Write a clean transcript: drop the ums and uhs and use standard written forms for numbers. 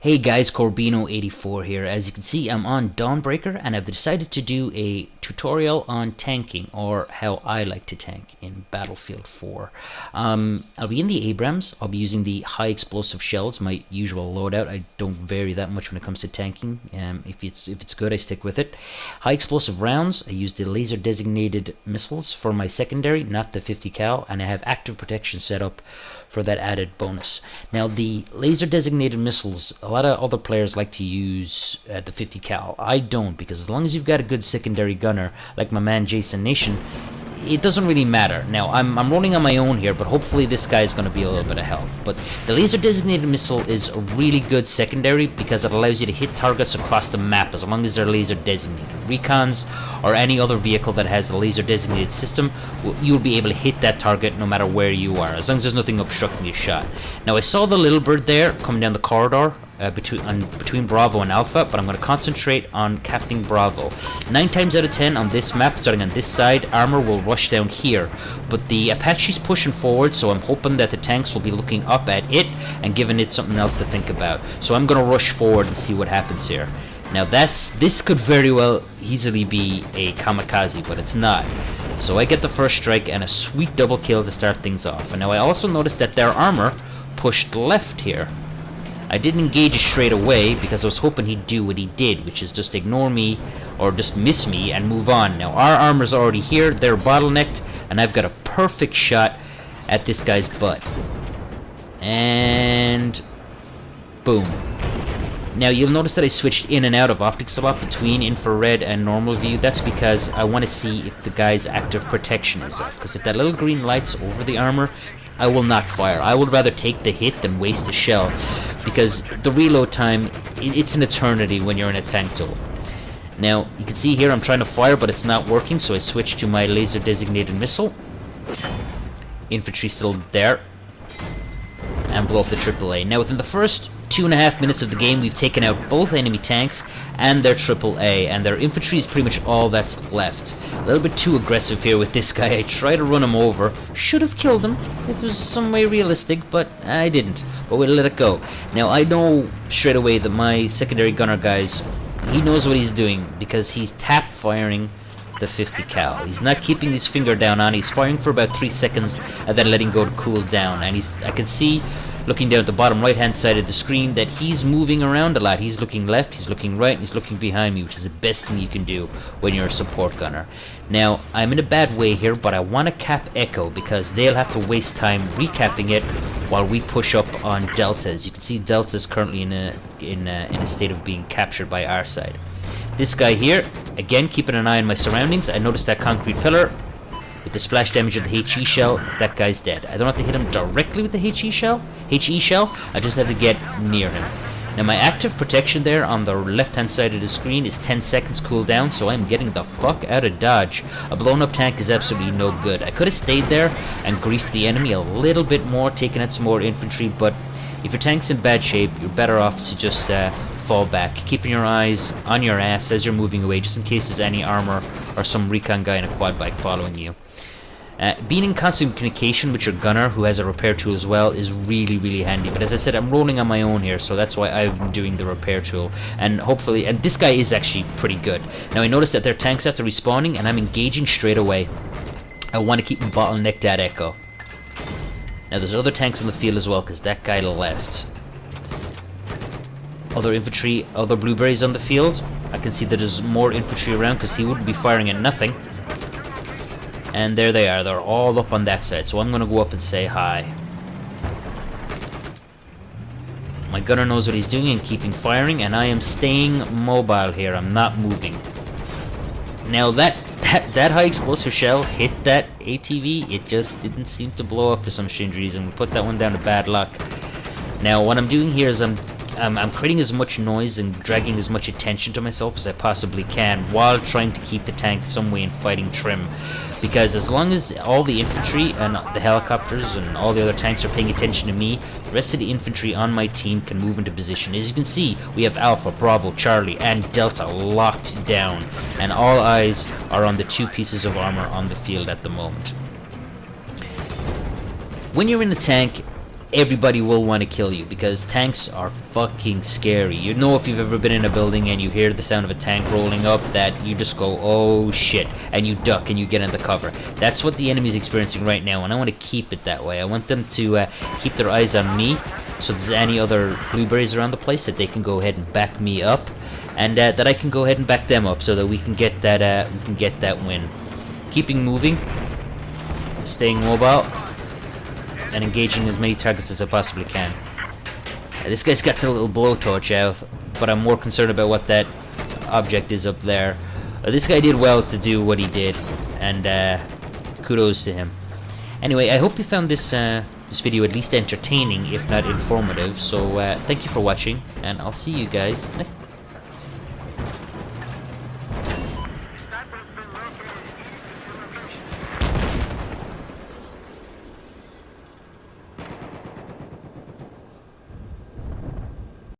Hey guys, Corbino84 here. As you can see, I'm on Dawnbreaker and I've decided to do a tutorial on tanking, or how I like to tank in Battlefield 4. I'll be in the Abrams. I'll be using the high explosive shells, my usual loadout. I don't vary that much when it comes to tanking. If it's good, I stick with it. High explosive rounds, I use the laser designated missiles for my secondary, not the 50 cal, and I have active protection set up for that added bonus. Now the laser designated missiles, a lot of other players like to use the 50 cal. I don't, because as long as you've got a good secondary gunner like my man Jason Nation, it doesn't really matter. Now I'm rolling on my own here, but hopefully this guy is going to be a little bit of help. But the laser designated missile is a really good secondary because it allows you to hit targets across the map as long as they're laser designated. Recons or any other vehicle that has a laser designated system, you'll be able to hit that target no matter where you are, as long as there's nothing obstructing your shot. Now I saw the little bird there coming down the corridor between Bravo and Alpha, but I'm going to concentrate on capturing Bravo. 9 times out of 10 on this map, starting on this side, armor will rush down here, but the Apache's pushing forward, so I'm hoping that the tanks will be looking up at it and giving it something else to think about. So I'm going to rush forward and see what happens here. Now this could very well easily be a kamikaze, but it's not. So I get the first strike and a sweet double kill to start things off. And now I also noticed that their armor pushed left here. I didn't engage it straight away because I was hoping he'd do what he did, which is just ignore me or just miss me and move on. Now our armor's already here, they're bottlenecked, and I've got a perfect shot at this guy's butt. And boom. Now you'll notice that I switched in and out of optics a lot between infrared and normal view. That's because I want to see if the guy's active protection is up, because if that little green light's over the armor, I will not fire. I would rather take the hit than waste a shell, because the reload time, it's an eternity when you're in a tank tool. Now you can see here I'm trying to fire, but it's not working, so I switched to my laser designated missile. Infantry still there, and blow up the AAA. Now within the first 2.5 minutes of the game, we've taken out both enemy tanks and their AAA, and their infantry is pretty much all that's left. A little bit too aggressive here with this guy. I tried to run him over. Should have killed him if it was some way realistic, but I didn't. But we'll let it go. Now I know straight away that my secondary gunner guys, he knows what he's doing, because he's tap firing the 50 cal. He's not keeping his finger down on. He's firing for about 3 seconds and then letting go to cool down. And I can see, looking down at the bottom right hand side of the screen, that he's moving around a lot. He's looking left, he's looking right, and he's looking behind me, which is the best thing you can do when you're a support gunner. Now I'm in a bad way here, but I want to cap Echo because they'll have to waste time recapping it while we push up on Delta. As you can see, Delta is currently in a state of being captured by our side. This guy here, again keeping an eye on my surroundings. I noticed that concrete pillar. With the splash damage of the HE shell, that guy's dead. I don't have to hit him directly with the HE shell. I just have to get near him. Now my active protection there on the left hand side of the screen is 10 seconds cooldown, so I'm getting the fuck out of dodge. A blown up tank is absolutely no good. I could have stayed there and griefed the enemy a little bit more, taking out some more infantry, but if your tank's in bad shape, you're better off to just fall back, keeping your eyes on your ass as you're moving away, just in case there's any armor or some recon guy in a quad bike following you. Being in constant communication with your gunner, who has a repair tool as well, is really handy. But as I said, I'm rolling on my own here, so that's why I've been doing the repair tool. And hopefully, and this guy is actually pretty good. Now I noticed that their tanks after respawning, and I'm engaging straight away. I want to keep them bottlenecked at Echo. Now there's other tanks on the field as well, because that guy left. Other infantry, other blueberries on the field. I can see that there's more infantry around, because he wouldn't be firing at nothing. And there they are, they're all up on that side, so I'm going to go up and say hi. My gunner knows what he's doing and keeping firing, and I am staying mobile here, I'm not moving. Now that high explosive shell hit that ATV, it just didn't seem to blow up for some strange reason. We put that one down to bad luck. Now what I'm doing here is I'm creating as much noise and dragging as much attention to myself as I possibly can, while trying to keep the tank some way in fighting trim. Because as long as all the infantry and the helicopters and all the other tanks are paying attention to me, the rest of the infantry on my team can move into position. As you can see, we have Alpha, Bravo, Charlie, and Delta locked down, and all eyes are on the 2 pieces of armor on the field at the moment. When you're in the tank, everybody will want to kill you, because tanks are fucking scary. You know, if you've ever been in a building and you hear the sound of a tank rolling up, that you just go, oh shit, and you duck and you get into cover. That's what the enemy's experiencing right now, and I want to keep it that way. I want them to keep their eyes on me, so there's any other blueberries around the place that they can go ahead and back me up, and that I can go ahead and back them up, so that we can get that win. Keeping moving, staying mobile, and engaging as many targets as I possibly can. This guy's got the little blowtorch out, but I'm more concerned about what that object is up there. This guy did well to do what he did, and kudos to him. Anyway, I hope you found this this video at least entertaining, if not informative. So thank you for watching, and I'll see you guys next.